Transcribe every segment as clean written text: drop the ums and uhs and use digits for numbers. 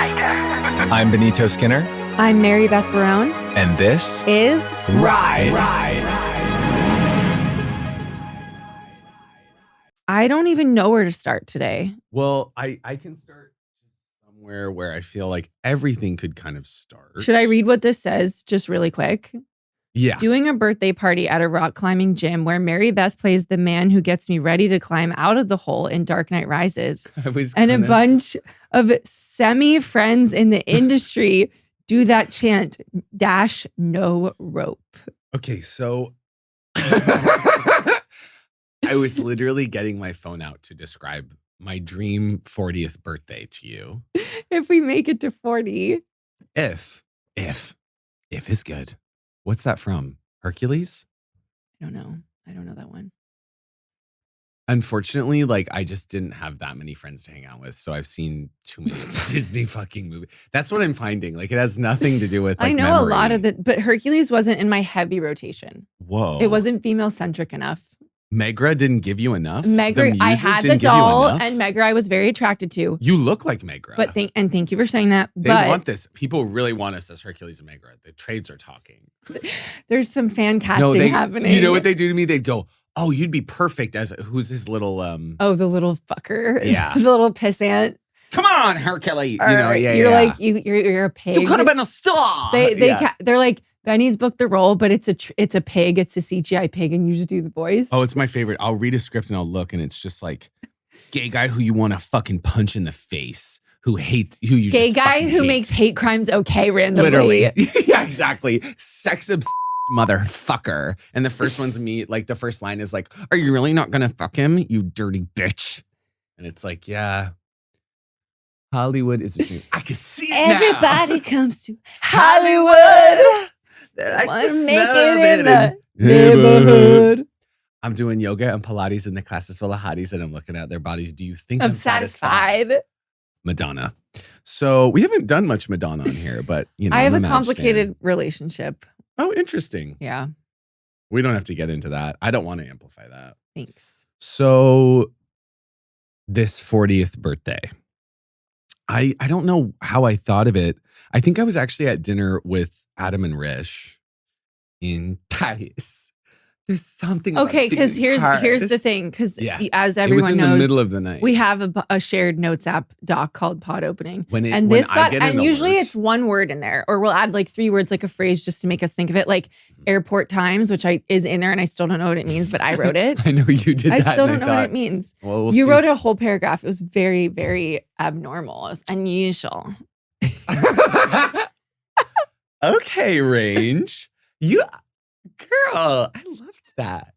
I'm Benito Skinner. I'm Mary Beth Barone. And this is Ride. I don't even know where to start today. Well, I can start somewhere where I feel like everything could kind of start. Should I read what this says just really quick? Yeah. Doing a birthday party at a rock climbing gym where Mary Beth plays the man who gets me ready to climb out of the hole in Dark Knight Rises. And a bunch of semi-friends in the industry do that chant, dash no rope. Okay, so I was literally getting my phone out to describe my dream 40th birthday to you. If we make it to 40. If is good. What's that from? Hercules? I don't know that one. Unfortunately, like I just didn't have that many friends to hang out with, so I've seen too many Disney fucking movies. That's what I'm finding. Like it has nothing to do with. Like, I know memory. a lot of but Hercules wasn't in my heavy rotation. Whoa, it wasn't female centric enough. Megra didn't give you enough. Megra, I had the doll, and Megra I was very attracted to. You look like Megra. But thank you for saying that. They want this. People really want us as Hercules and Megra. The trades are talking. There's some fan casting happening. You know what they do to me? They'd go, "Oh, you'd be perfect as who's his little Oh, the little fucker. Yeah. The little pissant. Come on, Hercules. You're like you're a pig. You could have been a star. They're like, Benny's booked the role, but it's a pig. It's a CGI pig, and you just do the voice. Oh, it's my favorite. I'll read a script and I'll look, and it's just like gay guy who you want to fucking punch in the face, gay guy who makes hate crimes okay randomly. Literally, yeah, exactly. Sex obsessed motherfucker. And the first one's me. Like the first line is like, "Are you really not gonna fuck him, you dirty bitch?" And it's like, yeah. Hollywood is a dream. I can see it Everybody comes to Hollywood. I can make it in the neighborhood. I'm doing yoga and Pilates in the classes full of hotties, and I'm looking at their bodies. Do you think I'm satisfied? Madonna. So we haven't done much Madonna on here, but you know, I have a complicated relationship. Oh, interesting. Yeah. We don't have to get into that. I don't want to amplify that. Thanks. So this 40th birthday. I don't know how I thought of it. I think I was actually at dinner with Adam and Rish in Paris. There's something. Okay, because here's the thing. Because as everyone knows, in the middle of the night. We have a shared notes app doc called Pod Opening, and usually it's one word in there, or we'll add like 3 words, like a phrase, just to make us think of it, like airport times, which is in there, and I still don't know what it means, but I wrote it. I know you did. I still don't know what it means. Well, we'll you see. wrote a whole paragraph. It was very, very abnormal. It was unusual. Okay, Range. Girl, I loved that.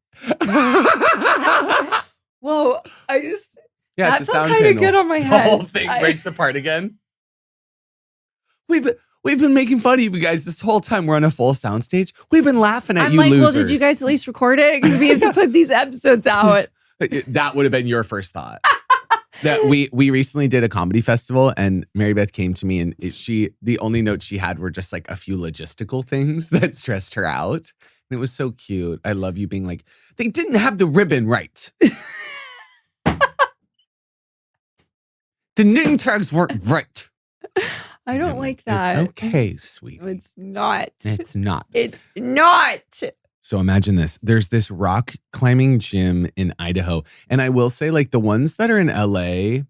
Whoa, it's that a felt sound kind of panel. good on my The head. whole thing breaks apart again. We've been making fun of you guys this whole time. We're on a full soundstage. We've been laughing at you losers. Well, did you guys at least record it? Because we have to put these episodes out. That would have been your first thought. That we recently did a comedy festival, and Mary Beth came to me, and the only notes she had were just like a few logistical things that stressed her out. And it was so cute. I love you being like, they didn't have the ribbon right. The knitting tags weren't right. I don't like that. It's okay, sweetie. It's not. It's not. It's not. So imagine this. There's this rock climbing gym in Idaho. And I will say, like, the ones that are in LA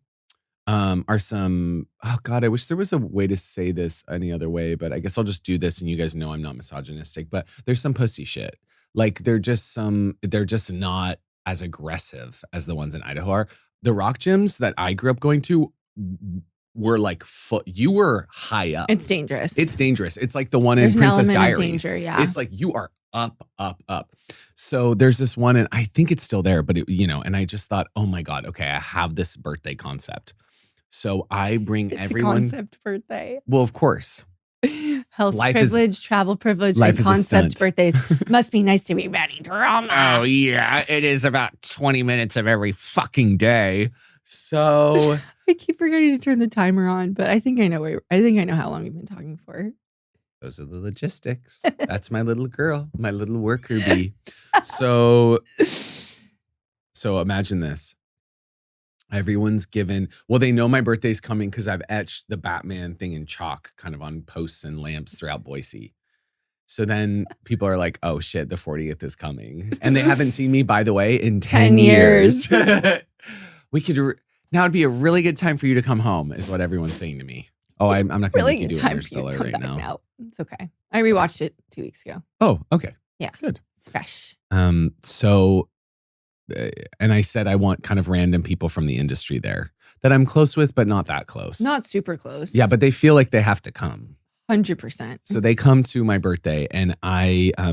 are some, oh God, I wish there was a way to say this any other way, but I guess I'll just do this, and you guys know I'm not misogynistic, but there's some pussy shit. Like they're just not as aggressive as the ones in Idaho are. The rock gyms that I grew up going to were like you were high up. It's dangerous. It's dangerous. It's like the one in Princess Diaries. Danger, yeah. It's like you are up. So there's this one, and I think it's still there, but and I just thought, oh my God, okay, I have this birthday concept. So I bring everyone. A concept birthday. Well, of course. Health privilege, travel privilege, and concept birthdays. Must be nice to be Benny drama. Oh yeah, it is about 20 minutes of every fucking day. So I keep forgetting to turn the timer on, but I think I know how long we've been talking for. Those are the logistics. That's my little girl, my little worker bee. So imagine this. Everyone's given, well, they know my birthday's coming because I've etched the Batman thing in chalk kind of on posts and lamps throughout Boise. So then people are like, oh shit, the 40th is coming. And they haven't seen me, by the way, in 10 years. We could, now would be a really good time for you to come home, is what everyone's saying to me. Oh, I'm not going to make you do Interstellar right now. It's okay. I rewatched it 2 weeks ago. Oh, okay. Yeah. Good. It's fresh. So, and I said I want kind of random people from the industry there that I'm close with, but not that close. Not super close. Yeah, but they feel like they have to come. 100%. So they come to my birthday, and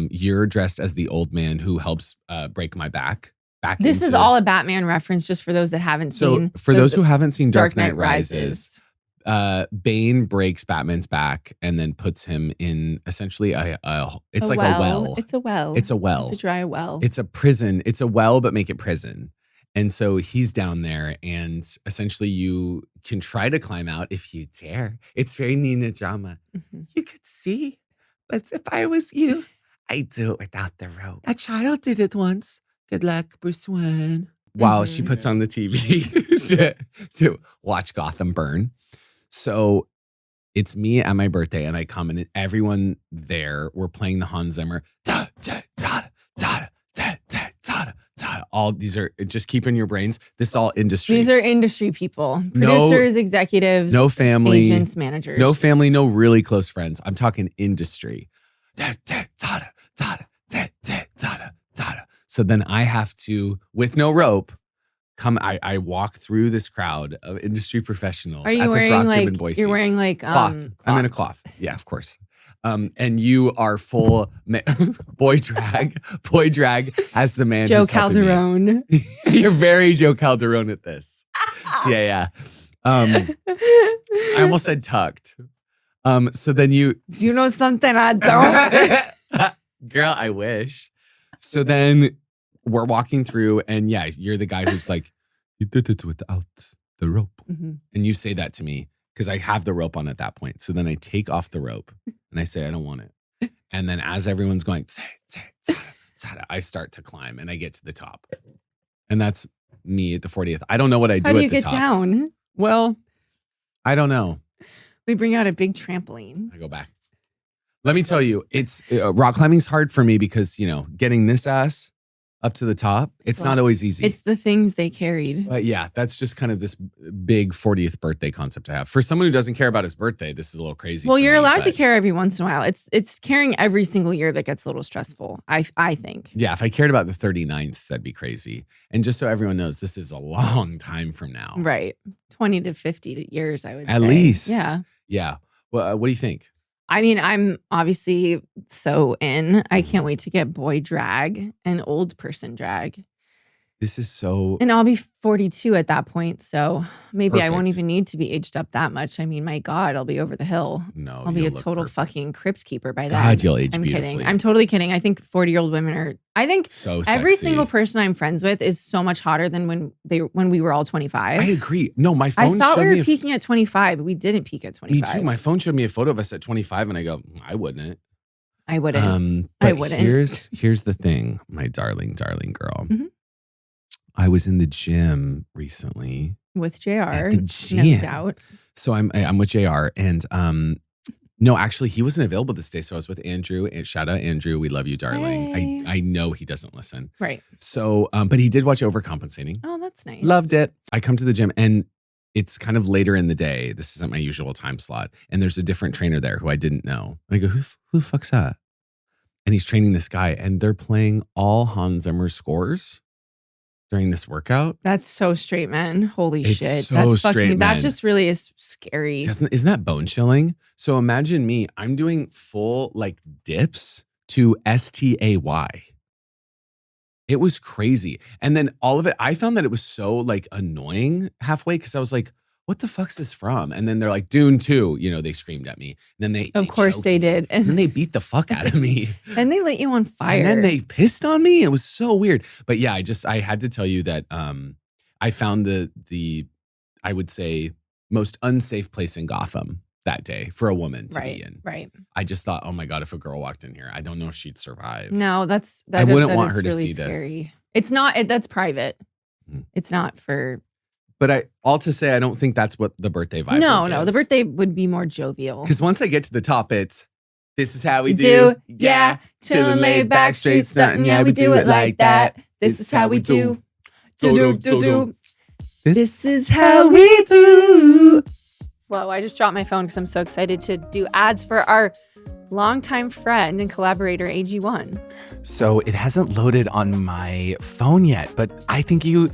you're dressed as the old man who helps break my back. This is all a Batman reference, just for those that haven't seen. So for those who haven't seen Dark Knight Rises, Bane breaks Batman's back and then puts him in essentially a well. It's a well. It's a well. It's a well. It's a dry well. It's a prison. It's a well, but make it prison. And so he's down there, and essentially you can try to climb out if you dare. It's very Nina drama. Mm-hmm. You could see, but if I was you, I'd do it without the rope. A child did it once. Good luck, Bruce Wayne. While she puts on the TV to watch Gotham burn. So it's me at my birthday, and I come, and everyone there, we're playing the Hans Zimmer. Da, da, da, da, da, da, da. All these are, just keep in your brains. This is all industry. These are industry people, producers, executives, no family, agents, managers, no family, no really close friends. I'm talking industry. So then I have to, with no rope, I walk through this crowd of industry professionals. Are you at wearing this rock like? gym in Boise. You're wearing like cloth. I'm in a cloth. Yeah, of course. And you are full boy drag as the man. Joe Calderone. You're very Joe Calderone at this. Yeah. I almost said tucked. So then you know something I don't. Girl, I wish. So then we're walking through, and yeah, you're the guy who's like, you did it without the rope. Mm-hmm. And you say that to me because I have the rope on at that point. So then I take off the rope and I say, I don't want it. And then as everyone's going, I start to climb, and I get to the top. And that's me at the 40th. I don't know what I do at the top. How do you get down? Well, I don't know. We bring out a big trampoline. I go back. Let me tell you, it's rock climbing's hard for me because, getting this ass up to the top, it's not always easy. It's the things they carried. But yeah, that's just kind of this big 40th birthday concept I have. For someone who doesn't care about his birthday, this is a little crazy. Well, you're allowed to care every once in a while. It's caring every single year that gets a little stressful, I think. Yeah, if I cared about the 39th, that'd be crazy. And just so everyone knows, this is a long time from now. Right. 20 to 50 years, I would say. At least. Yeah. Yeah. Well, what do you think? I mean, I'm obviously so in. I can't wait to get boy drag and old person drag. This is so... And I'll be 42 at that point, so maybe Perfect. I won't even need to be aged up that much. I mean, my God, I'll be over the hill. No, I'll be a total fucking crypt keeper by then. God, you'll age I'm beautifully. kidding. I'm totally kidding. I think 40-year-old women are... I think so every sexy. single person I'm friends with is so much hotter than when we were all 25. I agree. No, my phone showed I thought we me were peaking at 25, but we didn't peak at 25. Me too. My phone showed me a photo of us at 25, and I go, I wouldn't. I wouldn't. I wouldn't. Here's the thing, my darling girl. Mm-hmm. I was in the gym recently with JR. At the gym. No doubt. So I'm with JR, and no, actually he wasn't available this day. So I was with Andrew, and shout out Andrew. We love you, darling. Hey. I know he doesn't listen. Right. So, but he did watch Overcompensating. Oh, that's nice. Loved it. I come to the gym, and it's kind of later in the day. This isn't my usual time slot. And there's a different trainer there who I didn't know. And I go, who the fuck's that? And he's training this guy, and they're playing all Hans Zimmer scores during this workout. That's so straight, man. Holy it's shit. So that's straight, fucking, man. that just really is scary. Isn't that bone chilling? So imagine me, I'm doing full like dips to STAY. It was crazy. And then all of it, I found that it was so like annoying halfway because I was like, what the fuck's this from? And then they're like, Dune 2, they screamed at me. And then of course they did. And then they beat the fuck out of me. And they lit you on fire. And then they pissed on me. It was so weird. But yeah, I had to tell you that I found the I would say most unsafe place in Gotham that day for a woman to be in. Right. I just thought, oh my God, if a girl walked in here, I don't know if she'd survive. No, I wouldn't want her to really see scary. this. It's not, that's private. Mm. It's not for But all to say, I don't think that's what the birthday vibe No, the birthday would be more jovial. Because once I get to the top, it's, this is how we do. Yeah. Chillin', laid back, straight stuntin'. Yeah, we do it like that. This is how we do. Do. This is how we do. Whoa, I just dropped my phone because I'm so excited to do ads for our longtime friend and collaborator, AG1. So it hasn't loaded on my phone yet, but I think you...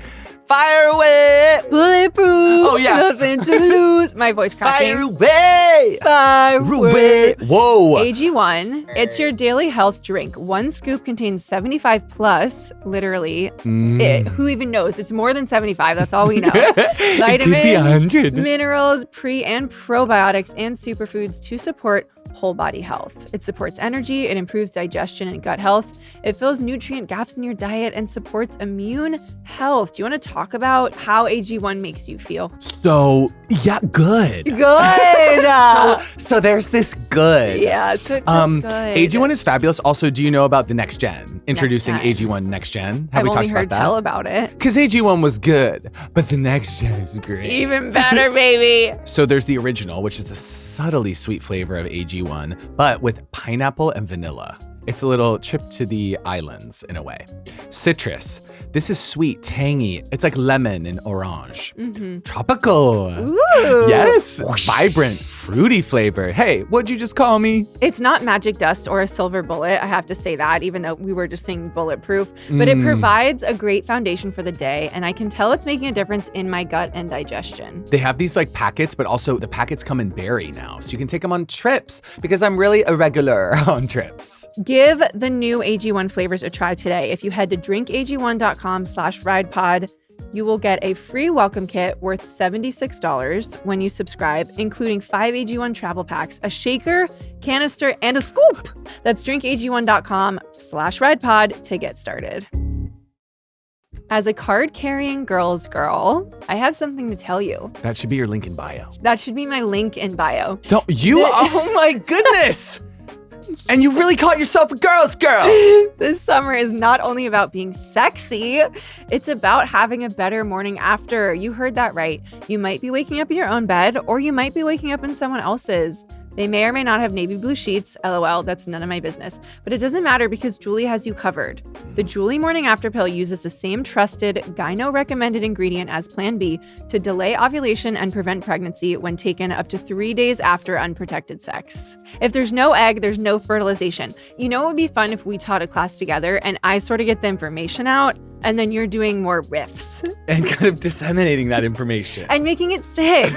Fire away! Bulletproof! Oh, yeah. Nothing to lose. My voice cracking. Fire away! Fire away! Whoa! AG1, it's your daily health drink. One scoop contains 75 plus, literally. Who even knows? It's more than 75. That's all we know. It could be 100. Minerals, pre and probiotics, and superfoods to support whole body health. It supports energy, it improves digestion and gut health. It fills nutrient gaps in your diet and supports immune health. Do you want to talk about how AG1 makes you feel? So, yeah, good. Good. So there's this good. Yeah, so it feels good. AG1 is fabulous. Also, do you know about the next gen? Introducing Next gen. AG1 next gen. I've we only talked heard about that? tell about it. Because AG1 was good, but the next gen is great. Even better, baby. So there's the original, which is the subtly sweet flavor of AG1, but with pineapple and vanilla. It's a little trip to the islands in a way. Citrus. This is sweet, tangy. It's like lemon and orange. Tropical. Ooh. Yes. Vibrant, fruity flavor. Hey, what'd you just call me? It's not magic dust or a silver bullet, I have to say that, even though we were just saying bulletproof. But it provides a great foundation for the day, and I can tell it's making a difference in my gut and digestion. They have these like packets, but also the packets come in berry now. So you can take them on trips because I'm really irregular on trips. Give the new AG1 flavors a try today. If you head to drinkag1.com/ridepod, you will get a free welcome kit worth $76 when you subscribe, including 5 AG1 travel packs, a shaker, canister, and a scoop. That's drinkag1.com/ridepod to get started. As a card-carrying girl's girl, I have something to tell you. That should be your link in bio. That should be my link in bio. Don't you? Oh my goodness. And you really caught yourself a girl's girl. This summer is not only about being sexy, it's about having a better morning after. You heard that right. You might be waking up in your own bed, or you might be waking up in someone else's. They may or may not have navy blue sheets. LOL, that's none of my business. But it doesn't matter because Julie has you covered. The Julie Morning After Pill uses the same trusted, gyno-recommended ingredient as Plan B to delay ovulation and prevent pregnancy when taken up to 3 days after unprotected sex. If there's no egg, there's no fertilization. You know, it would be fun if we taught a class together and I sort of get the information out, and then you're doing more riffs. And kind of disseminating that information. And making it stick.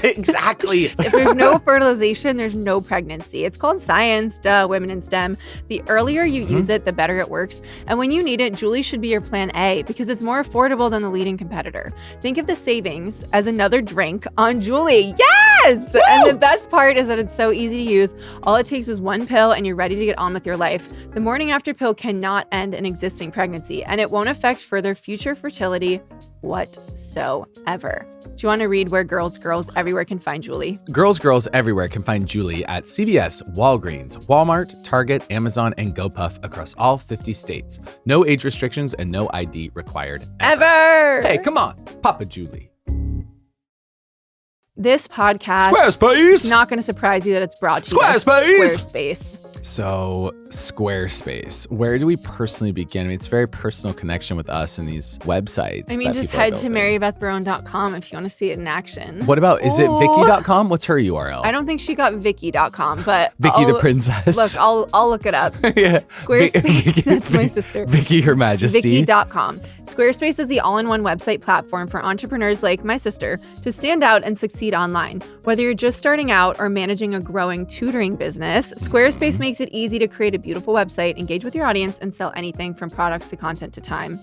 Exactly. If there's no fertilization, there's no pregnancy. It's called science, duh, women in STEM. The earlier you use it, the better it works. And when you need it, Julie should be your plan A because it's more affordable than the leading competitor. Think of the savings as another drink on Julie. Yes! Woo! And the best part is that it's so easy to use. All it takes is one pill and you're ready to get on with your life. The Morning After Pill cannot end an existing pregnancy, and it won't affect further future fertility whatsoever. Do you want to read where girls everywhere can find Julie? Girls everywhere can find Julie at CVS, Walgreens, Walmart, Target, Amazon, and GoPuff across all 50 states. No age restrictions and no ID required ever. Hey, come on, Papa Julie. This podcast is not going to surprise you that it's brought to you by Squarespace. So Squarespace, where do we personally begin? I mean, it's a very personal connection with us and these websites. I mean, just head to marybethbarone.com if you want to see it in action. What about, is it Vicky.com? What's her URL? I don't think she got Vicky.com, but Vicky the princess. Look, I'll look it up. Yeah. Squarespace, that's my sister. Vicky, Her Majesty. Vicky.com. Squarespace is the all-in-one website platform for entrepreneurs like my sister to stand out and succeed online. Whether you're just starting out or managing a growing tutoring business, Squarespace makes it easy to create a beautiful website, engage with your audience, and sell anything from products to content to time.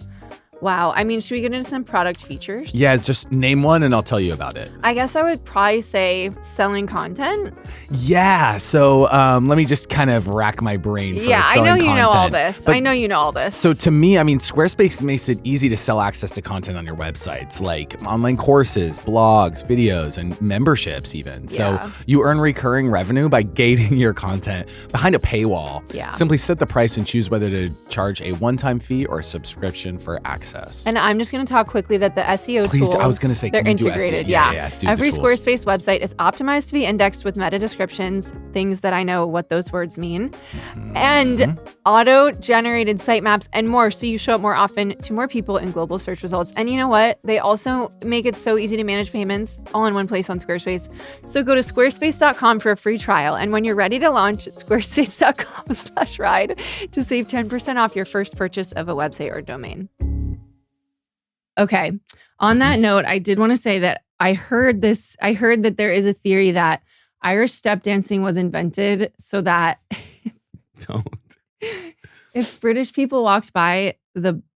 Wow. I mean, should we get into some product features? Yeah, just name one and I'll tell you about it. I guess I would probably say selling content. Yeah. So let me just kind of rack my brain for I know you know all this. But, I know you know all this. So to me, I mean, Squarespace makes it easy to sell access to content on your websites, like online courses, blogs, videos, and memberships even. Yeah. So you earn recurring revenue by gating your content behind a paywall. Yeah. Simply set the price and choose whether to charge a one-time fee or a subscription for access process. And I'm just going to talk quickly that the SEO Please, tools, I was going to say, they're can you do integrated. SEO? Yeah. Do Every the tools. Squarespace website is optimized to be indexed with meta descriptions, things that I know what those words mean, and auto-generated sitemaps and more, so you show up more often to more people in global search results. And you know what? They also make it so easy to manage payments all in one place on Squarespace. So go to squarespace.com for a free trial. And when you're ready to launch, squarespace.com/ride to save 10% off your first purchase of a website or domain. Okay. On that note, I did want to say that I heard that there is a theory that Irish step dancing was invented so that if British people walked by,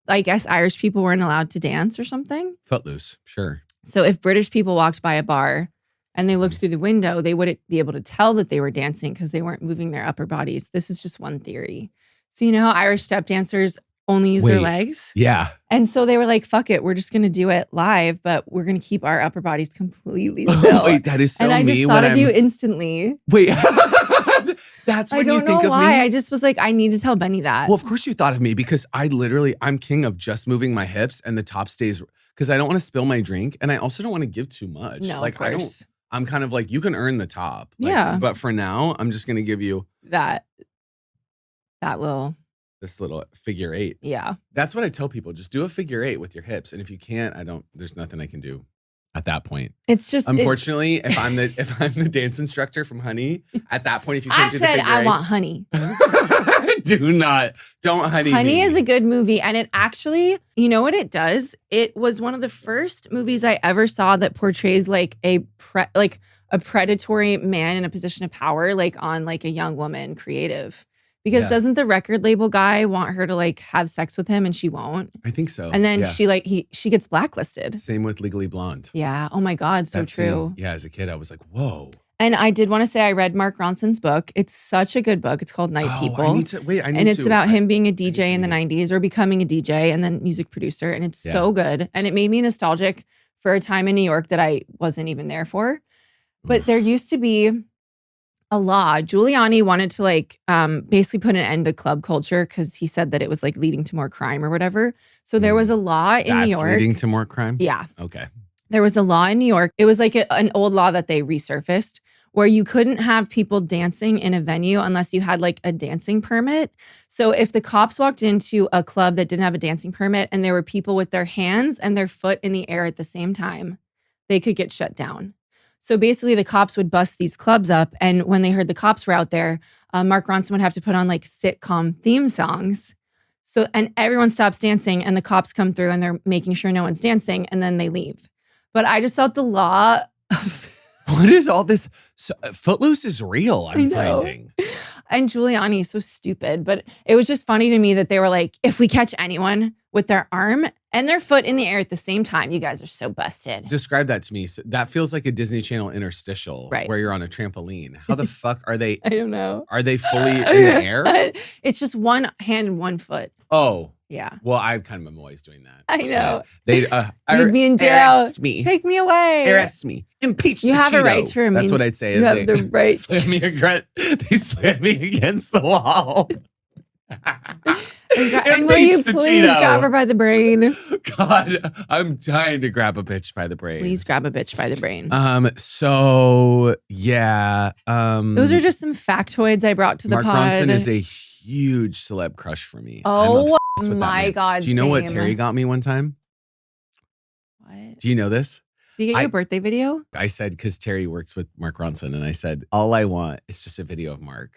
I guess Irish people weren't allowed to dance or something. Footloose, sure. So if British people walked by a bar and they looked through the window, they wouldn't be able to tell that they were dancing because they weren't moving their upper bodies. This is just one theory. So you know how Irish step dancers only use their legs? Yeah. And so they were like, fuck it, we're just going to do it live, but we're going to keep our upper bodies completely still. Wait, that is so and I just thought of you instantly. Wait, that's when you think of me? I don't know why. I just was like, I need to tell Benny that. Well, of course you thought of me because I'm king of just moving my hips and the top stays because I don't want to spill my drink and I also don't want to give too much. No, like of course. I'm kind of like, you can earn the top. Like, yeah. But for now, I'm just going to give you that little. This little figure 8. Yeah. That's what I tell people. Just do a figure 8 with your hips. And if you can't, there's nothing I can do at that point. It's just unfortunately, if I'm the dance instructor from Honey, at that point, if you can't do the figure 8. I want Honey. Don't Honey. Honey is a good movie. And it actually, you know what it does? It was one of the first movies I ever saw that portrays like a predatory man in a position of power, like on like a young woman creative. Because doesn't the record label guy want her to like have sex with him and she won't? I think so. And then she gets blacklisted. Same with Legally Blonde. Yeah. Oh my God. So true. Yeah. As a kid, I was like, whoa. And I did want to say I read Mark Ronson's book. It's such a good book. It's called Night People. And it's about him being a DJ in the 90s or becoming a DJ and then music producer. And it's so good. And it made me nostalgic for a time in New York that I wasn't even there for. But there used to be a law. Giuliani wanted to like basically put an end to club culture because he said that it was like leading to more crime or whatever. So there was a law in New York. Leading to more crime? Yeah. Okay. There was a law in New York. It was like an old law that they resurfaced where you couldn't have people dancing in a venue unless you had like a dancing permit. So if the cops walked into a club that didn't have a dancing permit and there were people with their hands and their foot in the air at the same time, they could get shut down. So basically the cops would bust these clubs up. And when they heard the cops were out there, Mark Ronson would have to put on like sitcom theme songs. So, and everyone stops dancing and the cops come through and they're making sure no one's dancing and then they leave. But I just thought the law of... What is all this? Footloose is real, I'm finding. And Giuliani is so stupid. But it was just funny to me that they were like, if we catch anyone with their arm and their foot in the air at the same time, you guys are so busted. Describe that to me. So that feels like a Disney Channel interstitial where you're on a trampoline. How the fuck are they? I don't know. Are they fully in the air? It's just one hand and one foot. Oh. Yeah. Well, I kind of am always doing that. I know. So they leave me in jail. Arrest me. Take me away. Arrest me. Impeach you the have Cheeto. A right to remain. That's what I'd say. You have the right. They slam me against the wall. And will you please grab her by the brain? God, I'm dying to grab a bitch by the brain. Please grab a bitch by the brain. So yeah. Those are just some factoids I brought to the pod. Mark Ronson is a huge celeb crush for me. Oh my God. Do you know what Terry got me one time? What? Do you know this? Did you get your birthday video? I said, because Terry works with Mark Ronson, and I said, all I want is just a video of Mark.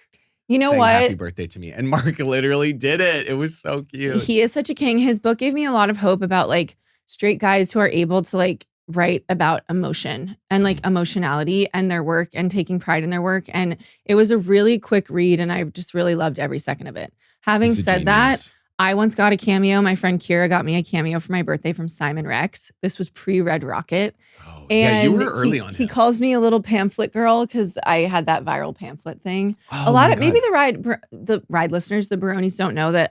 You know saying what? Happy birthday to me. And Mark literally did it. It was so cute. He is such a king. His book gave me a lot of hope about like straight guys who are able to like write about emotion and like emotionality and their work and taking pride in their work. And it was a really quick read and I just really loved every second of it. Having said that, I once got a cameo. My friend Kira got me a cameo for my birthday from Simon Rex. This was pre-Red Rocket. Oh, and yeah, you were early on him. He calls me a little pamphlet girl because I had that viral pamphlet thing. Oh, a lot of maybe the ride listeners, the Barones don't know that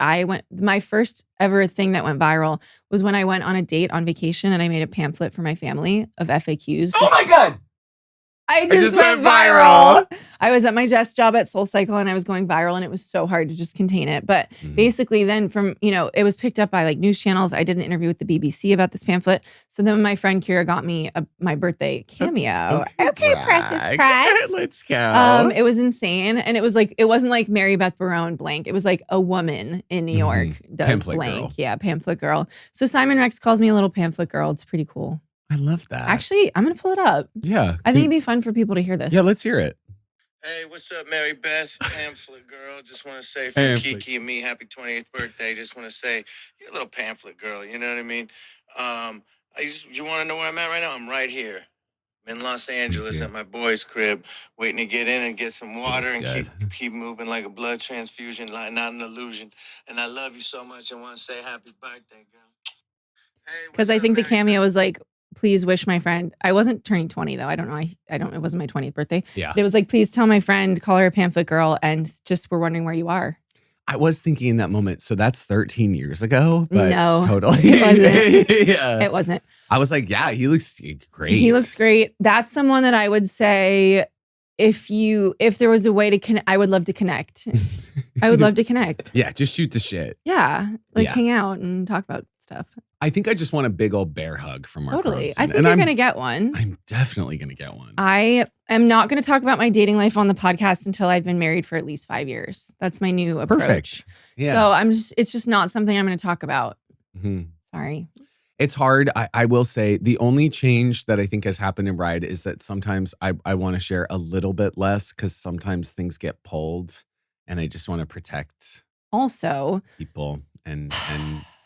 my first ever thing that went viral was when I went on a date on vacation and I made a pamphlet for my family of FAQs. Oh my God. I just went viral. I was at my desk job at SoulCycle and I was going viral and it was so hard to just contain it. But basically then from, it was picked up by like news channels. I did an interview with the BBC about this pamphlet. So then my friend Kira got me my birthday cameo. Okay, press is press. Let's go. It was insane. And it was like, it wasn't like Mary Beth Barone blank. It was like a woman in New York does Pamphlet blank. girl. Yeah, pamphlet girl. So Simon Rex calls me a little pamphlet girl. It's pretty cool. I love that. Actually, I'm going to pull it up. Yeah. I think it'd be fun for people to hear this. Yeah, let's hear it. Hey, what's up, Mary Beth? Pamphlet girl. Just want to say from Pamphlet. Kiki and me, happy 28th birthday. Just want to say you're a little pamphlet girl. You know what I mean? You want to know where I'm at right now? I'm right here. I'm in Los Angeles at my boy's crib, waiting to get in and get some water and keep moving like a blood transfusion, like not an illusion. And I love you so much. I want to say happy birthday, girl. Hey, because I think the cameo was like, please wish my friend. I wasn't turning 20 though. I don't know. It wasn't my 20th birthday. Yeah. But it was like, please tell my friend, call her a pamphlet girl, and just we're wondering where you are. I was thinking in that moment, so that's 13 years ago. But no, totally. It wasn't. Yeah. It wasn't. I was like, yeah, he looks great. He looks great. That's someone that I would say, if there was a way to I would love to connect. I would love to connect. Yeah, just shoot the shit. Yeah, hang out and talk about stuff. I think I just want a big old bear hug from Mark Totally. Ronson. I think you're going to get one. I'm definitely going to get one. I am not going to talk about my dating life on the podcast until I've been married for at least 5 years. That's my new approach. Perfect. Yeah. So it's just not something I'm going to talk about. Sorry. It's hard. I will say the only change that I think has happened in Bride is that sometimes I want to share a little bit less because sometimes things get pulled and I just want to protect also people and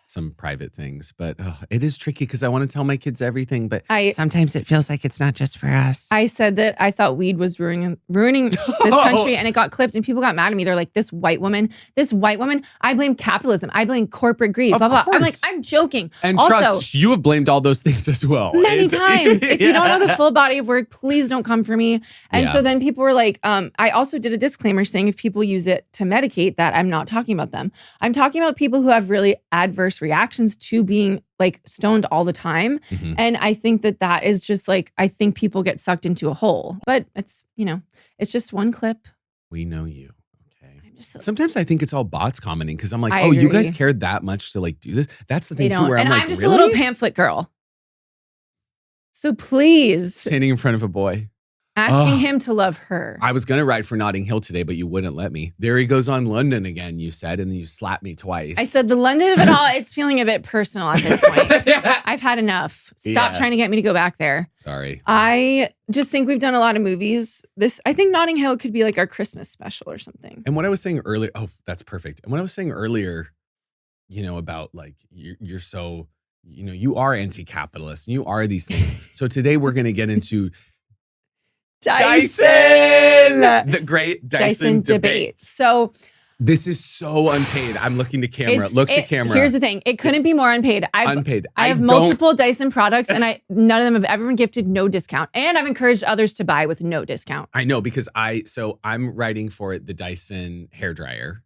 some private things. But it is tricky because I want to tell my kids everything, but sometimes it feels like it's not just for us. I said that I thought weed was ruining this country, and it got clipped and people got mad at me. They're like, this white woman, I blame capitalism. I blame corporate greed, blah, blah. I'm like, I'm joking. And also, trust, you have blamed all those things as well. Many times. If you don't know the full body of work, please don't come for me. And so then people were like, I also did a disclaimer saying if people use it to medicate that, I'm not talking about them. I'm talking about people who have really adverse reactions to being like stoned all the time. And I think that is just like, I think people get sucked into a hole, but it's it's just one clip. We know you. Okay. I'm just Sometimes I think it's all bots commenting because I'm like, I you agree. guys cared that much to like do this. That's the They thing too, don't. where And I'm like, just really? a little pamphlet girl. So please, Standing in front of a boy. asking him to love her. I was going to ride for Notting Hill today, but you wouldn't let me. There he goes on London again, you said, and then you slapped me twice. I said the London of it all, it's feeling a bit personal at this point. I've had enough. Stop trying to get me to go back there. Sorry. I just think we've done a lot of movies. I think Notting Hill could be like our Christmas special or something. And what I was saying earlier, that's perfect. And what I was saying earlier, about like, you're so, you are anti-capitalist and you are these things. So today we're going to get into Dyson! The great Dyson debate. So this is so unpaid. I'm looking to camera. Look to camera. Here's the thing. It couldn't be more unpaid. Unpaid. I have multiple Dyson products and none of them have ever been gifted no discount. And I've encouraged others to buy with no discount. I know because I'm writing for the Dyson Hairdryer.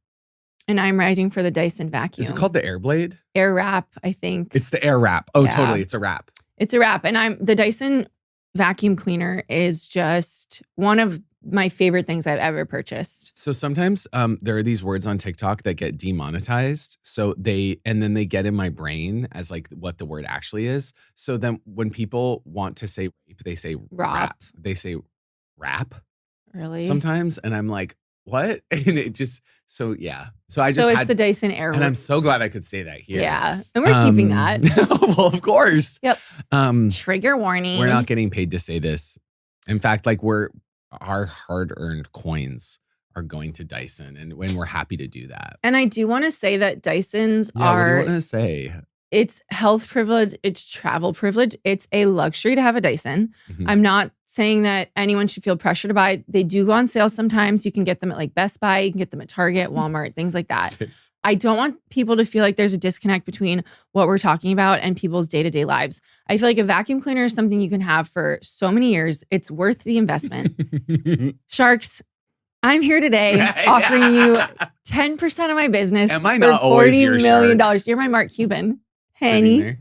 And I'm writing for the Dyson vacuum. Is it called the Airblade? Air Wrap, I think. It's the Air Wrap. Oh, Yeah. totally. It's a wrap. It's a wrap. And the Dyson vacuum cleaner is just one of my favorite things I've ever purchased. So sometimes there are these words on TikTok that get demonetized. So then they get in my brain as like what the word actually is. So then when people want to say rape, they say rap. They say rap. Really? Sometimes. And I'm like, what? And it just, so yeah. So it's the Dyson Air Wrap. And I'm so glad I could say that here. Yeah. And we're keeping that. Well, of course. Yep. Trigger warning. We're not getting paid to say this. In fact, like our hard-earned coins are going to Dyson, and when we're happy to do that. And I do want to say that Dysons What do you want to say? It's health privilege, it's travel privilege, it's a luxury to have a Dyson. Mhm. I'm not saying that anyone should feel pressure to buy. They do go on sale sometimes. You can get them at like Best Buy, you can get them at Target, Walmart, things like that. I don't want people to feel like there's a disconnect between what we're talking about and people's day-to-day lives. I feel like a vacuum cleaner is something you can have for so many years. It's worth the investment. Sharks, I'm here today offering you 10% of my business. Am I not always your $40 million. shark? You're my Mark Cuban. Henny.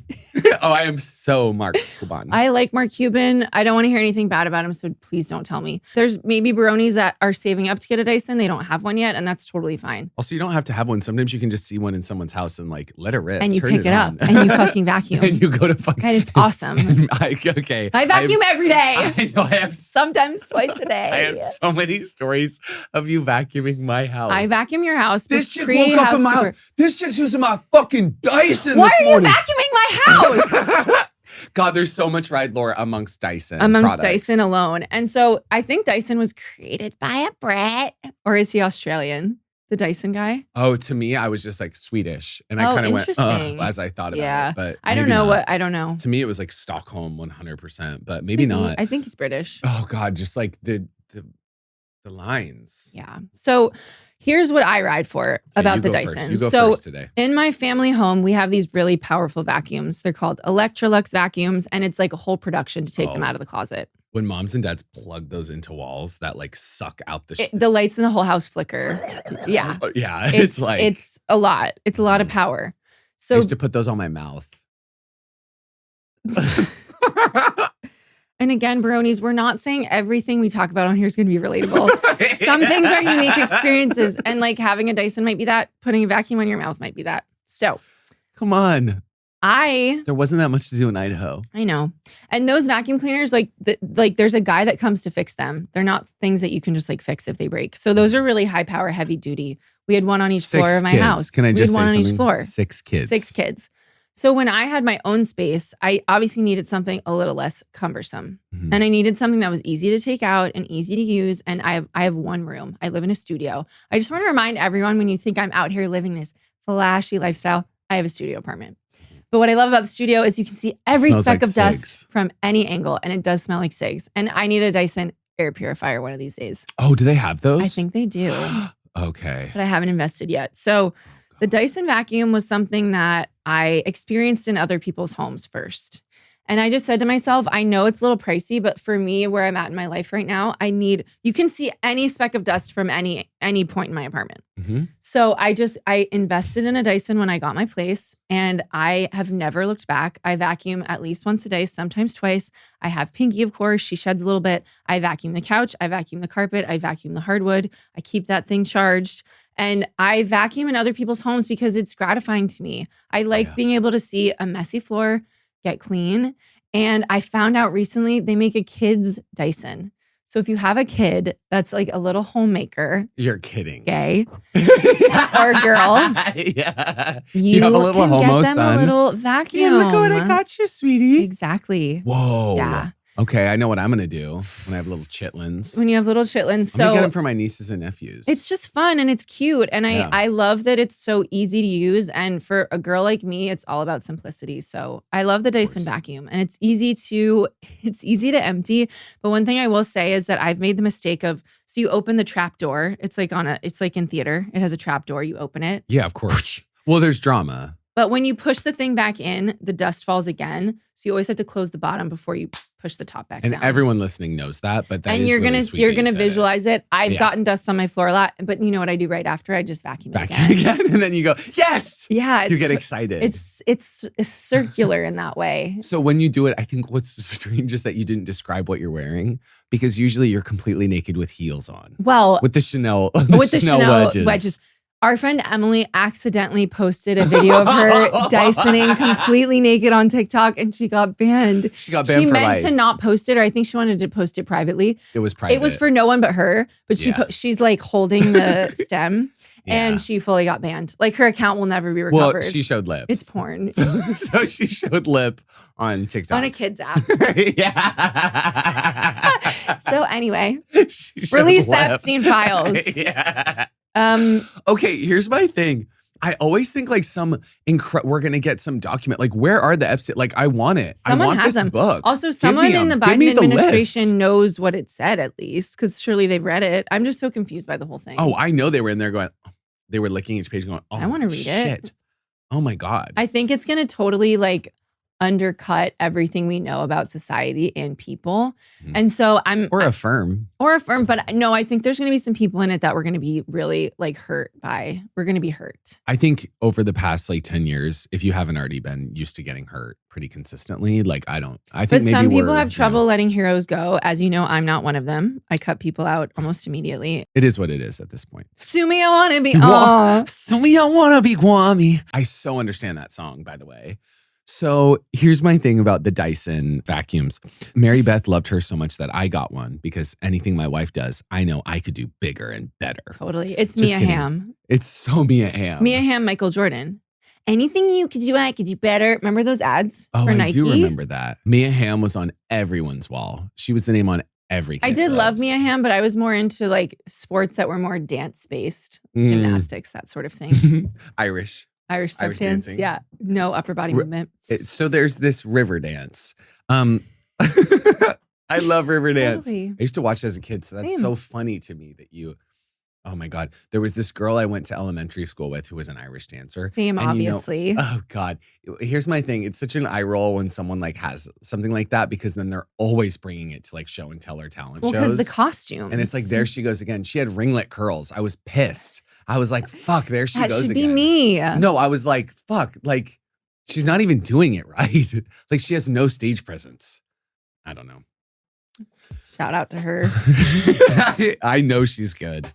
Oh, I am so Mark Cuban. I like Mark Cuban. I don't want to hear anything bad about him, so please don't tell me. There's maybe Barones that are saving up to get a Dyson. They don't have one yet, and that's totally fine. Also, you don't have to have one. Sometimes you can just see one in someone's house and like let it rip. And you turn pick it up on. and you fucking vacuum. And you go to fucking. And it's awesome. Okay. I vacuum every day. I know. I have Sometimes twice a day. I have so many stories of you vacuuming my house. I vacuum your house. This chick woke up in my house. This chick's using my fucking Dyson Why this are you morning. vacuuming my house? God, there's so much ride lore amongst Dyson. Amongst products. Dyson alone. And so I think Dyson was created by a Brit. Or is he Australian? The Dyson guy? Oh, to me, I was just like Swedish. And I kind of went, as I thought about it. But I don't know I don't know. To me, it was like Stockholm 100%, but maybe not. I think he's British. Oh God, just like the lines. Yeah. So here's what I ride for about the Dyson. You go first today. In my family home, we have these really powerful vacuums. They're called Electrolux vacuums, and it's like a whole production to take them out of the closet. When moms and dads plug those into walls that like suck out the the lights in the whole house flicker. Yeah. Yeah. It's like it's a lot. It's a lot of power. So I used to put those on my mouth. And again, Barones, we're not saying everything we talk about on here is going to be relatable. Some things are unique experiences. And like having a Dyson might be that. Putting a vacuum on your mouth might be that. So. Come on. There wasn't that much to do in Idaho. I know. And those vacuum cleaners, like there's a guy that comes to fix them. They're not things that you can just like fix if they break. So those are really high power, heavy duty. We had one on each floor of my house. Can I just say one something? On each floor. 6 kids. 6 kids. So when I had my own space, I obviously needed something a little less cumbersome. Mm-hmm. And I needed something that was easy to take out and easy to use. And I have one room. I live in a studio. I just want to remind everyone, when you think I'm out here living this flashy lifestyle, I have a studio apartment. But what I love about the studio is you can see every speck of dust from any angle, and it does smell like cigs. And I need a Dyson air purifier one of these days. Oh, do they have those? I think they do. Okay. But I haven't invested yet. So the Dyson vacuum was something that I experienced in other people's homes first. And I just said to myself, I know it's a little pricey, but for me, where I'm at in my life right now, you can see any speck of dust from any point in my apartment. Mm-hmm. So I invested in a Dyson when I got my place, and I have never looked back. I vacuum at least once a day, sometimes twice. I have Pinky, of course. She sheds a little bit. I vacuum the couch. I vacuum the carpet. I vacuum the hardwood. I keep that thing charged. And I vacuum in other people's homes because it's gratifying to me. I like being able to see a messy floor get clean. And I found out recently they make a kid's Dyson. So if you have a kid that's like a little homemaker. You're kidding. Gay. Or girl. Yeah. You have a little can homo get them son. a little vacuum. Yeah, look what I got you, sweetie. Exactly. Whoa. Yeah. Okay, I know what I'm going to do when I have little chitlins. When you have little chitlins. I'm going to get them for my nieces and nephews. It's just fun and it's cute. And I love that it's so easy to use. And for a girl like me, it's all about simplicity. So I love the Dyson vacuum, and it's easy to empty. But one thing I will say is that I've made the mistake of, so you open the trap door. It's like in theater. It has a trap door. You open it. Yeah, of course. Well, there's drama. But when you push the thing back in, the dust falls again. So you always have to close the bottom before you push the top back down. And everyone listening knows that, but that and is you're really gonna sweet you're that you gonna said visualize it. I've Yeah. gotten dust on my floor a lot, but you know what I do right after? I just vacuum it again, and then you go, yes. Yeah, You get excited. It's circular in that way. So when you do it, I think what's strange is that you didn't describe what you're wearing, because usually you're completely naked with heels on. Well, With the Chanel, Chanel wedges. Our friend Emily accidentally posted a video of her Dysoning completely naked on TikTok, and she got banned. She got banned She for meant life. to not post it, or I think she wanted to post it privately. It was private. It was for no one but her, but Yeah. she's like holding the stem, Yeah. and she fully got banned. Like her account will never be recovered. Well, she showed lips. It's porn. So she showed lip on TikTok. On a kid's app. Yeah. So anyway, She showed release the lip. Epstein files. Yeah. Okay, here's my thing. I always think like we're gonna get some document. Like, where are the Epstein? Like, I want it. Someone I want has this them. book. Also, Give someone me in the 'em. Give me Biden the administration list. knows what it said, at least, because surely they've read it. I'm just so confused by the whole thing. Oh, I know they were in there going. They were licking each page, going, "Oh, I wanna read it. shit. Oh my god." I think it's going to totally like undercut everything we know about society and people. And so Or affirm. But no, I think there's going to be some people in it that we're going to be really like hurt by. We're going to be hurt. I think over the past like 10 years, if you haven't already been used to getting hurt pretty consistently, like I think but maybe some people have trouble letting heroes go. As you know, I'm not one of them. I cut people out almost immediately. It is what it is at this point. Sue me, I want to be. Sue me, I want to be Guami. I so understand that song, by the way. So here's my thing about the Dyson vacuums. Mary Beth loved her so much that I got one because anything my wife does, I know I could do bigger and better. Totally. It's Just Mia kidding. Hamm. It's so Mia Hamm. Mia Hamm, Michael Jordan. Anything you could do, I could do better. Remember those ads for Nike? I do remember that. Mia Hamm was on everyone's wall. She was the name on every I kid's did love lips. Mia Hamm, but I was more into like sports that were more dance-based, gymnastics, that sort of thing. Irish Irish step dance. dancing. Yeah. No upper body movement. So there's this river dance. I love river dance. Totally. I used to watch it as a kid, so that's Same. so funny to me that you. Oh my God. There was this girl I went to elementary school with who was an Irish dancer. Same, And obviously. Oh God. Here's my thing. It's such an eye roll when someone like has something like that because then they're always bringing it to like show and tell or talent Well, because shows. the costumes. And it's like, there she goes again. She had ringlet curls. I was pissed. I was like, fuck, there she that goes should again. be me. No, I was like, fuck, like she's not even doing it right. Like she has no stage presence. I don't know. Shout out to her. I know she's good.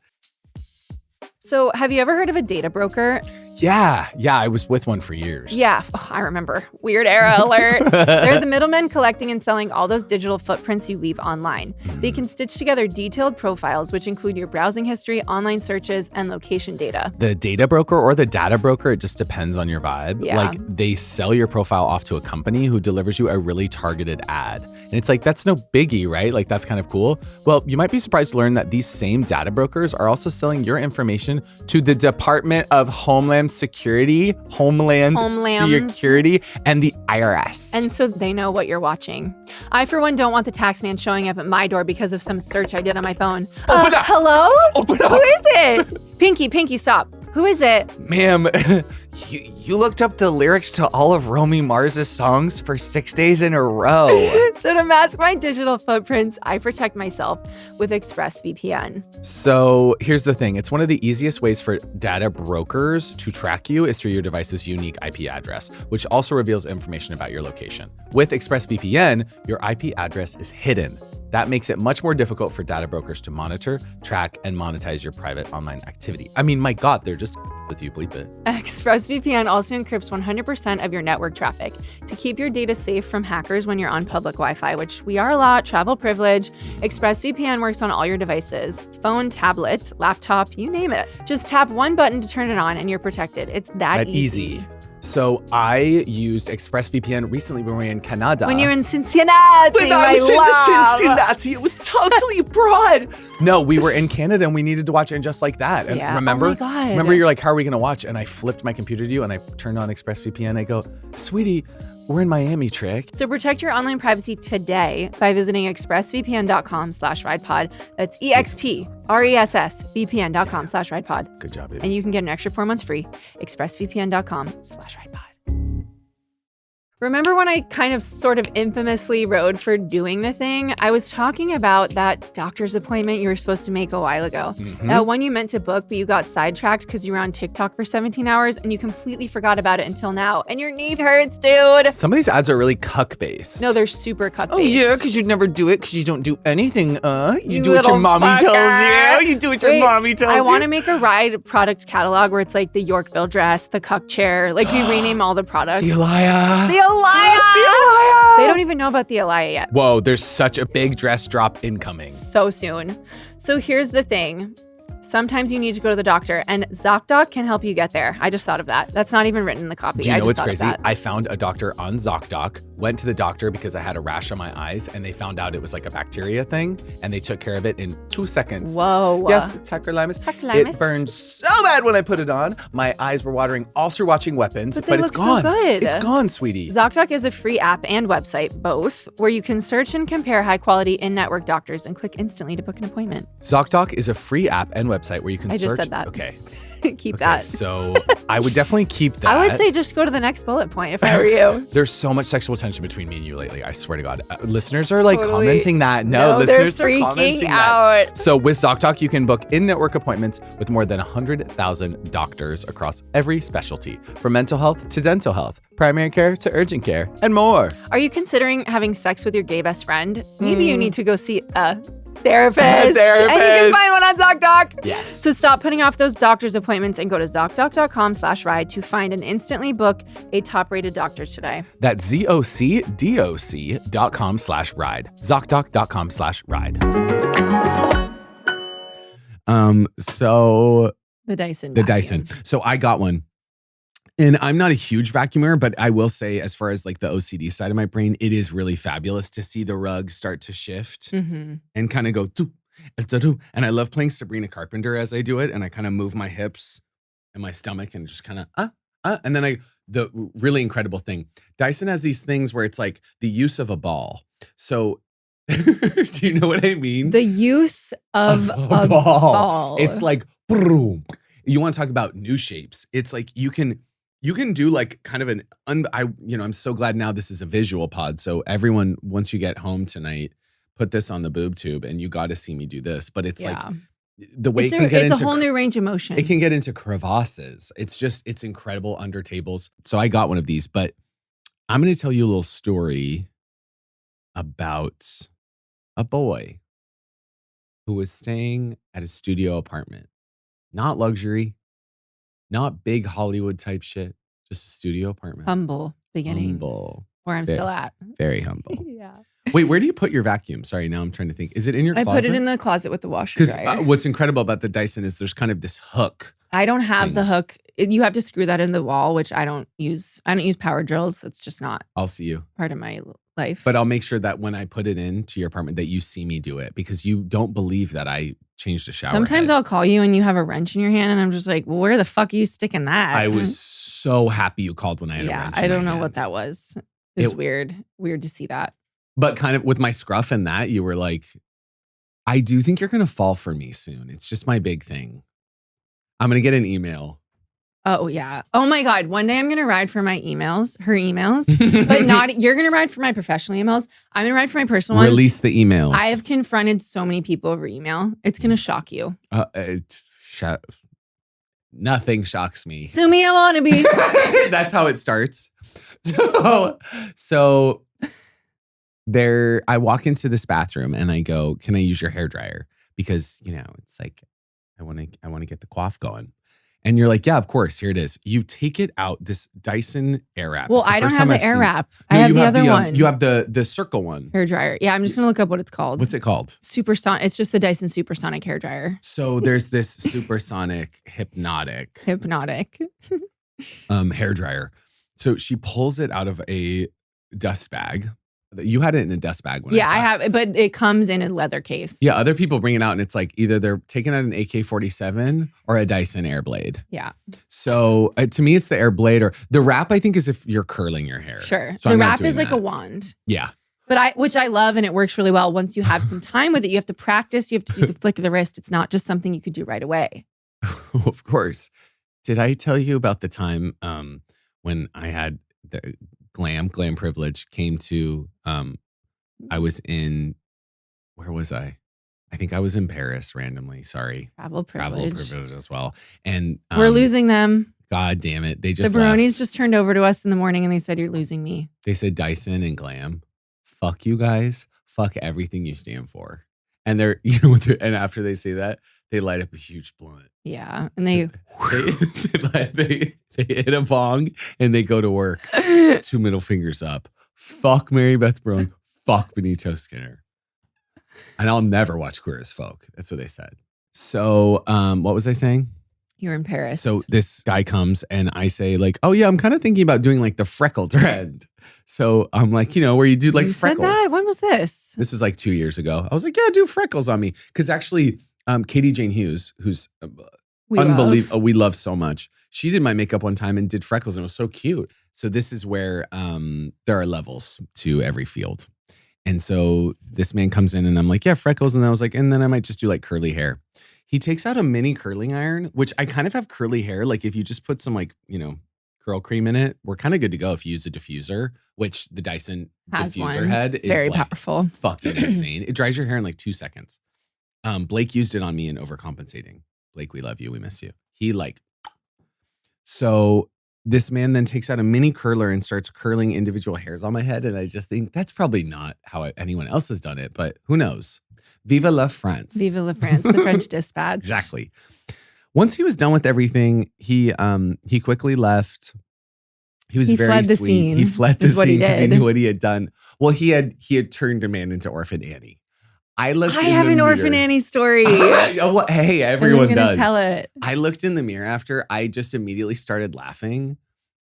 So have you ever heard of a data broker? Yeah, I was with one for years. Yeah, I remember. Weird era alert. They're the middlemen collecting and selling all those digital footprints you leave online. They can stitch together detailed profiles, which include your browsing history, online searches, and location data. The data broker or the data broker, it just depends on your vibe. Yeah. Like they sell your profile off to a company who delivers you a really targeted ad. And it's like, that's no biggie, right? Like that's kind of cool. Well, you might be surprised to learn that these same data brokers are also selling your information to the Department of Homeland Security, Homeland Security, and the IRS. And so they know what you're watching. I, for one, don't want the tax man showing up at my door because of some search I did on my phone. Open up. Hello? Open up. Who is it? Pinky, stop. Who is it? Ma'am, you looked up the lyrics to all of Romy Mars's songs for 6 days in a row. So to mask my digital footprints, I protect myself with ExpressVPN. So here's the thing. It's one of the easiest ways for data brokers to track you is through your device's unique IP address, which also reveals information about your location. With ExpressVPN, your IP address is hidden. That makes it much more difficult for data brokers to monitor, track, and monetize your private online activity. I mean, my God, they're just with you, bleep it. ExpressVPN also encrypts 100% of your network traffic to keep your data safe from hackers when you're on public Wi-Fi, which we are a lot, travel privilege. ExpressVPN works on all your devices, phone, tablet, laptop, you name it. Just tap one button to turn it on and you're protected. It's that easy. So I used ExpressVPN recently when we were in Canada. When you're in Cincinnati, When I was in Cincinnati, it was totally broad. No, we were in Canada and we needed to watch it just like that. And Yeah. remember, Oh my God. remember you're like, how are we going to watch? And I flipped my computer to you and I turned on ExpressVPN. I go, sweetie, we're in Miami, trick. So protect your online privacy today by visiting expressvpn.com/ridepod. That's EXPRESSVPN.com/ridepod. Good job, baby. And you can get an extra 4 months free. expressvpn.com/ridepod. Remember when I kind of sort of infamously rode for doing the thing? I was talking about that doctor's appointment you were supposed to make a while ago. That one you meant to book, but you got sidetracked because you were on TikTok for 17 hours and you completely forgot about it until now. And your knee hurts, dude. Some of these ads are really cuck-based. No, they're super cut-based. Oh, yeah, because you'd never do it because you don't do anything, You You do what your little mommy fucker. tells you. You do what your Wait, mommy tells you. I want to make a ride product catalog where it's like the Yorkville dress, the cuck chair. Like we rename all the products. The Elia. The Elia! Elia. They don't even know about the Elia yet. Whoa, there's such a big dress drop incoming. So soon. So here's the thing. Sometimes you need to go to the doctor, and ZocDoc can help you get there. I just thought of that. That's not even written in the copy. Do you I know just what's thought crazy? Of that. I found a doctor on ZocDoc, went to the doctor because I had a rash on my eyes, and they found out it was like a bacteria thing, and they took care of it in 2 seconds. Whoa. Yes, tacrolimus. Tacrolimus. It burned so bad when I put it on. My eyes were watering all through watching Weapons, But they it's look so gone. good. It's gone, sweetie. ZocDoc is a free app and website, both, where you can search and compare high-quality in-network doctors and click instantly to book an appointment. ZocDoc is a free app and website where you can I search. just said that. Okay. Keep that. So I would definitely keep that. I would say just go to the next bullet point if I were you. There's so much sexual tension between me and you lately. I swear to God. Listeners are like Totally. commenting that. No, they're listeners are commenting freaking out. that. So with ZocDoc, you can book in-network appointments with more than 100,000 doctors across every specialty, from mental health to dental health, primary care to urgent care, and more. Are you considering having sex with your gay best friend? Maybe you need to go see a therapist. And you can find one on ZocDoc. Yes. So stop putting off those doctor's appointments and go to ZocDoc.com/ride to find and instantly book a top-rated doctor today. That's ZocDoc.com/ride. ZocDoc.com/ride. So The Dyson. the vacuum. Dyson. So I got one. And I'm not a huge vacuumer, but I will say, as far as like the OCD side of my brain, it is really fabulous to see the rug start to shift and kind of go, doo, doo. And I love playing Sabrina Carpenter as I do it. And I kind of move my hips and my stomach and just kind of, and then the really incredible thing, Dyson has these things where it's like the use of a ball. So do you know what I mean? The use of a ball. It's like, boom. You want to talk about new shapes. It's like you can do like kind of I'm so glad now this is a visual pod. So everyone, once you get home tonight, put this on the boob tube and you got to see me do this. But it's like the way it's a whole new range of motion. It can get into crevasses. It's incredible under tables. So I got one of these, but I'm going to tell you a little story about a boy who was staying at a studio apartment. Not luxury, not big Hollywood type shit, just a studio apartment. Humble beginnings. Humble. Where I'm still at. Very humble. Yeah. Wait, where do you put your vacuum? Sorry, now I'm trying to think. Is it in your closet? I put it in the closet with the washer dryer. Because what's incredible about the Dyson is there's kind of this hook. I don't have the hook. You have to screw that in the wall, which I don't use. I don't use power drills. It's just not I'll see you. part of my life. But I'll make sure that when I put it into your apartment that you see me do it, because you don't believe that I changed a shower Sometimes head. I'll call you and you have a wrench in your hand and I'm just like, well, where the fuck are you sticking that? I was so happy you called when I had a wrench in I don't my know hand. what that was. It's weird to see that. But kind of with my scruff and that, you were like, I do think you're going to fall for me soon. It's just my big thing. I'm going to get an email. Oh, yeah. Oh, my God. One day I'm going to ride for my emails, her emails, but you're going to ride for my professional emails. I'm going to ride for my personal ones. Release the emails. I have confronted so many people over email. It's going to shock you. Nothing shocks me. Sue me, I want to be. That's how it starts. So there, I walk into this bathroom and I go, "Can I use your hairdryer?" Because it's like I want to get the coif going. And you're like, "Yeah, of course. Here it is." You take it out, this Dyson Airwrap. Well, I don't have the Airwrap. I have the other one. You have the circle one. Hairdryer. Yeah, I'm just going to look up what it's called. What's it called? Supersonic. It's just the Dyson Supersonic hairdryer. So there's this Supersonic hypnotic hairdryer. So she pulls it out of a dust bag. You had it in a dust bag when I saw I have, but it comes in a leather case. Yeah, other people bring it out and it's like either they're taking out an AK-47 or a Dyson Airblade. Yeah. So to me, it's the Airblade, or the wrap, I think, is if you're curling your hair. Sure. So the I'm not wrap doing is like that. a wand. Yeah. But which I love, and it works really well. Once you have some time with it, you have to practice. You have to do the flick of the wrist. It's not just something you could do right away. Of course. Did I tell you about the time when I had the glam privilege came to, I was in, where was I? I think I was in Paris randomly. Sorry. Travel privilege as well. And we're losing them. God damn it. They The just Barones left. just turned over to us in the morning and they said, "You're losing me." They said Dyson and glam. Fuck you guys. Fuck everything you stand for. And they're, and after they say that, they light up a huge blunt. Yeah. And they hit a bong and they go to work. 2 middle fingers up. Fuck Mary Beth Barone. Fuck Benito Skinner. And I'll never watch Queer as Folk. That's what they said. So what was I saying? You're in Paris. So this guy comes and I say like, "Oh yeah, I'm kind of thinking about doing like the freckle trend." So I'm like, where you do like you freckles. said that? When was this? This was like 2 years ago. I was like, "Yeah, do freckles on me." Because actually, Katie Jane Hughes, who's unbelievable, we love so much. She did my makeup one time and did freckles, and it was so cute. So this is where there are levels to every field. And so this man comes in and I'm like, "Yeah, freckles." And I was like, and then I might just do like curly hair. He takes out a mini curling iron, which I kind of have curly hair. Like if you just put some like, curl cream in it, we're kind of good to go if you use a diffuser, which the Dyson Has diffuser one. head is Very like powerful. fucking insane. It dries your hair in like 2 seconds. Blake used it on me in overcompensating. Blake, we love you. We miss you. So this man then takes out a mini curler and starts curling individual hairs on my head. And I just think that's probably not how anyone else has done it, but who knows? Vive la France. Vive la France, the French dispatch. Exactly. Once he was done with everything, he quickly left. He was very fled the sweet. scene, He fled the is what he scene because he did. knew what he had done. Well, he had turned a man into Orphan Annie. I have an Orphan Annie story. Hey, everyone I'm does. Tell it. I looked in the mirror after. I just immediately started laughing.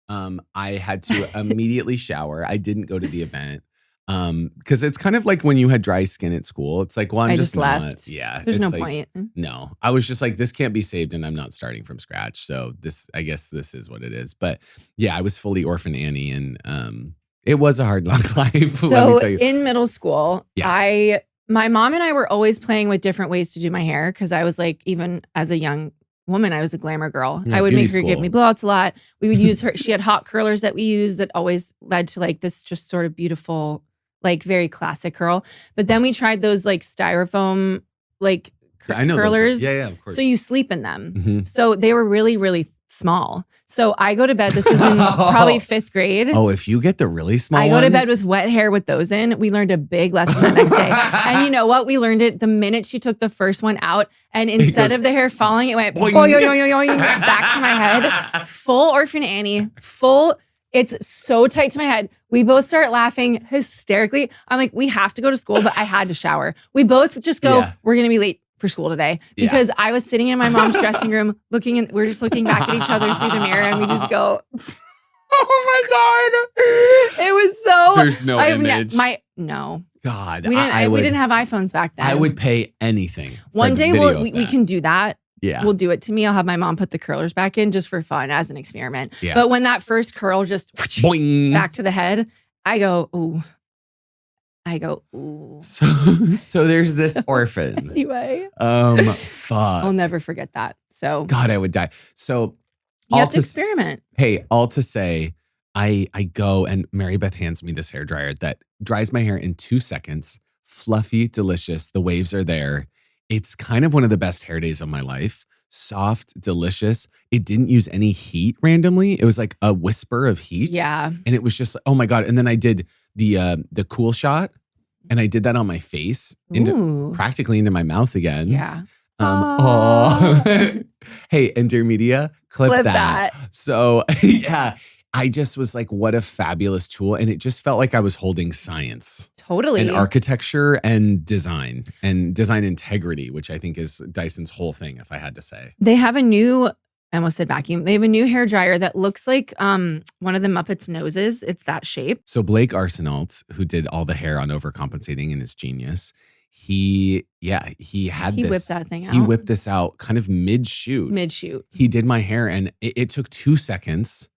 I had to immediately shower. I didn't go to the event. Because it's kind of like when you had dry skin at school. It's like, well, I'm I just left. not. Yeah. There's no like, point. No, I was just like, this can't be saved and I'm not starting from scratch. So I guess this is what it is. But yeah, I was fully Orphan Annie and it was a hard knock life. Let me So tell you. in middle school, Yeah. my mom and I were always playing with different ways to do my hair because I was like, even as a young woman, I was a glamour girl. Yeah, I would beauty make her give school. me blowouts a lot. We would use her. She had hot curlers that we used that always led to like this just sort of beautiful, like very classic curl. But then we tried those like styrofoam like I know those curlers. ones. Yeah, of course. So you sleep in them. Mhm. So they were really, really small. So I go to bed. This is in probably 5th grade. Oh, if you get the really small I go to bed ones- with wet hair with those in. We learned a big lesson the next day. And you know what? We learned it the minute she took the first one out. And instead of the hair falling, it went Boing. boing, boing, boing, boing, back to my head. Full Orphan Annie. It's so tight to my head. We both start laughing hysterically. I'm like, we have to go to school, but I had to shower. We both just go, Yeah. we're going to be late for school today. Because I was sitting in my mom's dressing room we're just looking back at each other through the mirror and we just go, oh my God. It was so. There's no image. No. God, We didn't have iPhones back then. I would pay anything. for One the day video of we that. can do that. Yeah. We'll do it to me. I'll have my mom put the curlers back in just for fun as an experiment. Yeah. But when that first curl just Boing. back to the head, I go, ooh. So there's this orphan. Anyway. Fuck. I'll never forget that. So God, I would die. So you have to experiment. Hey, all to say, I go and Mary Beth hands me this hairdryer that dries my hair in 2 seconds. Fluffy, delicious. The waves are there. It's kind of one of the best hair days of my life. Soft, delicious. It didn't use any heat randomly. It was like a whisper of heat. Yeah. And it was just, oh my God. And then I did the cool shot and I did that on my face practically into my mouth again. Yeah. Hey, and Dear Media, clip that. So yeah, I just was like, what a fabulous tool. And it just felt like I was holding science. Totally. And architecture and design integrity, which I think is Dyson's whole thing, if I had to say. They have a new, I almost said vacuum. They have a new hairdryer that looks like one of the Muppets' noses. It's that shape. So Blake Arsenault, who did all the hair on Overcompensating and is genius, he whipped that thing out. He whipped this out kind of mid-shoot. He did my hair and it took 2 seconds.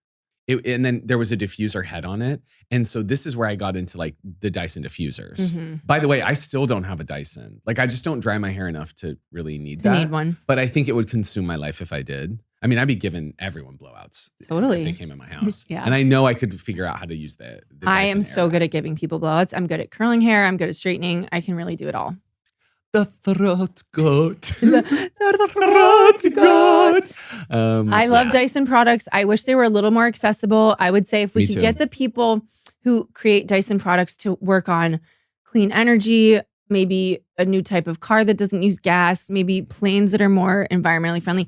And then there was a diffuser head on it. And so this is where I got into like the Dyson diffusers. Mm-hmm. By the way, I still don't have a Dyson. Like I just don't dry my hair enough to really need that. Need one. But I think it would consume my life if I did. I mean, I'd be giving everyone blowouts. Totally. If they came in my house. Yeah. And I know I could figure out how to use the Dyson I am hair. so good at giving people blowouts. I'm good at curling hair. I'm good at straightening. I can really do it all. The throat goat. I love Dyson products. I wish they were a little more accessible. I would say if we could get the people who create Dyson products to work on clean energy, maybe a new type of car that doesn't use gas, maybe planes that are more environmentally friendly.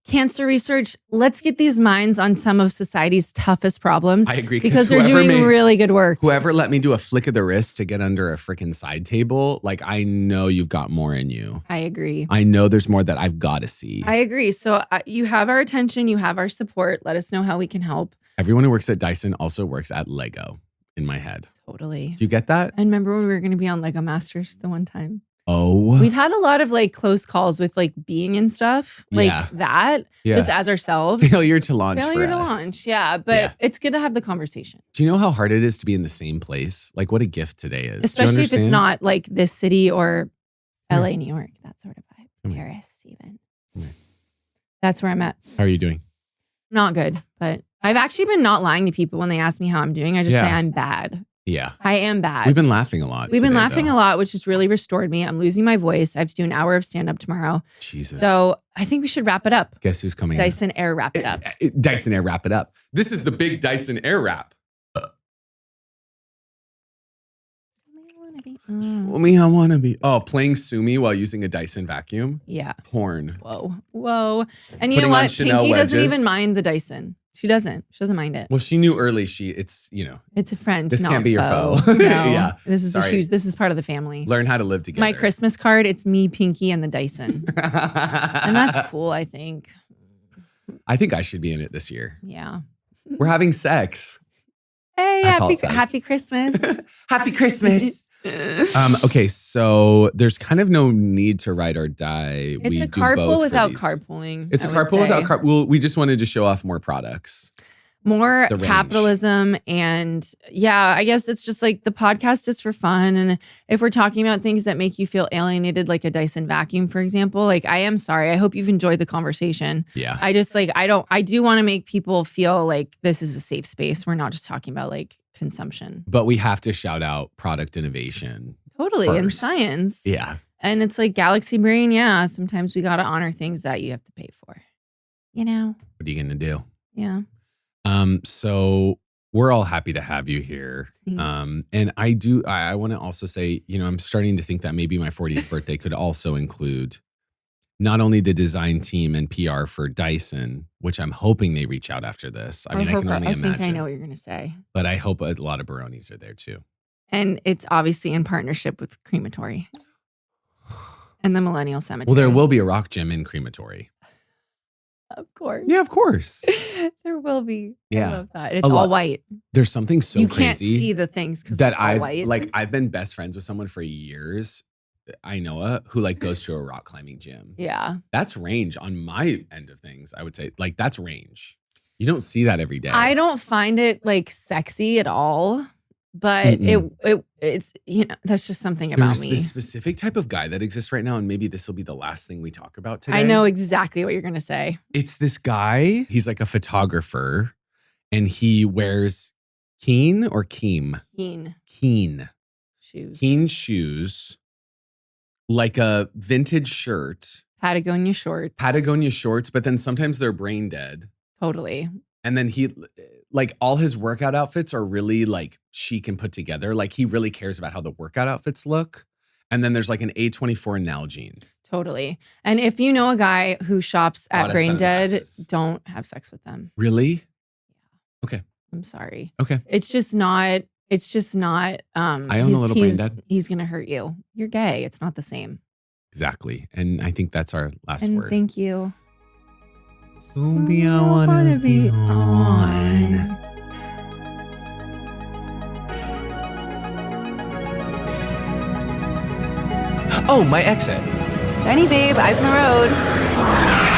Cancer research, let's get these minds on some of society's toughest problems. I agree. Because they're doing really good work. Whoever let me do a flick of the wrist to get under a freaking side table, like I know you've got more in you. I agree. I know there's more that I've got to see. I agree. So you have our attention. You have our support. Let us know how we can help. Everyone who works at Dyson also works at Lego in my head. Totally. Do you get that? I remember when we were going to be on Lego Masters the one time. Oh. We've had a lot of like close calls with like being and stuff like that, just as ourselves. Failure to launch for us. Launch, yeah. But it's good to have the conversation. Do you know how hard it is to be in the same place? Like what a gift today is. Especially if it's not like this city or LA, New York, that sort of vibe. Paris, even. That's where I'm at. How are you doing? Not good, but I've actually been not lying to people when they ask me how I'm doing. I just say I'm bad. Yeah. I am bad. We've been laughing a lot. We've been laughing a lot, which has really restored me. I'm losing my voice. I have to do an hour of stand-up tomorrow. Jesus. So I think we should wrap it up. Guess who's coming? Dyson Air wrap it up. Dyson Air wrap it up. This is the big Dyson Air wrap. Me, I wanna be. Oh, playing Sumi while using a Dyson vacuum. Yeah. Porn. Whoa. And you Putting know on what? Chanel Pinky doesn't wedges. even mind the Dyson. She doesn't mind it. Well, she knew early. It's It's a friend. This not can't be your foe. No. Yeah. This is Sorry. this is part of the family. learn how to live together. My Christmas card, it's me, Pinky, and the Dyson. And that's cool, I think. I think I should be in it this year. Yeah. We're having sex. Hey, That's all it says. happy Christmas. Happy Christmas. Okay, so there's kind of no need to ride or die. It's We a do carpool both for without these. carpooling. It's a I would carpool without say. carpool. We just wanted to show off more products. More The range. capitalism. And yeah, I guess it's just like the podcast is for fun. And if we're talking about things that make you feel alienated, like a Dyson vacuum, for example, like I am sorry. I hope you've enjoyed the conversation. Yeah. I just I do want to make people feel like this is a safe space. We're not just talking about like consumption. But we have to shout out product innovation. Totally. And First. science. Yeah. And it's like Galaxy Brain. Yeah. Sometimes we got to honor things that you have to pay for. You know? What are you going to do? Yeah. So we're all happy to have you here. Thanks. And I want to also say, I'm starting to think that maybe my 40th birthday could also include not only the design team and PR for Dyson, which I'm hoping they reach out after this. I can only imagine. I think I know what you're going to say. But I hope a lot of Barones are there too. And it's obviously in partnership with Crematory and the Millennial Cemetery. Well, there will be a rock gym in Crematory. Of course. Yeah, of course. There will be. Yeah. I love that. It's A all lot. white. There's something so you crazy can't see the things because that it's all white. I've been best friends with someone for years, Ainoa, who goes to a rock climbing gym. Yeah. That's range on my end of things. I would say that's range. You don't see that every day. I don't find it sexy at all, but it's that's just something about There's me. this specific type of guy that exists right now, and maybe this will be the last thing we talk about today. I know exactly what you're gonna say. It's this guy. He's like a photographer, and he wears Keen shoes, like a vintage shirt, Patagonia shorts. but then sometimes they're brain dead. Totally. And then he, all his workout outfits are really chic and put together. He really cares about how the workout outfits look. And then there's an A24 Nalgene. Totally. And if you know a guy who shops A lot at of Brain Dead, sunglasses. don't have sex with them. Really? I'm sorry. Okay. It's just not. I own a little Brain Dead. He's gonna hurt you. You're gay. It's not the same. Exactly. And I think that's our last And word. thank you. Sumi, I wanna be on. Oh, my exit. Benny babe, eyes on the road.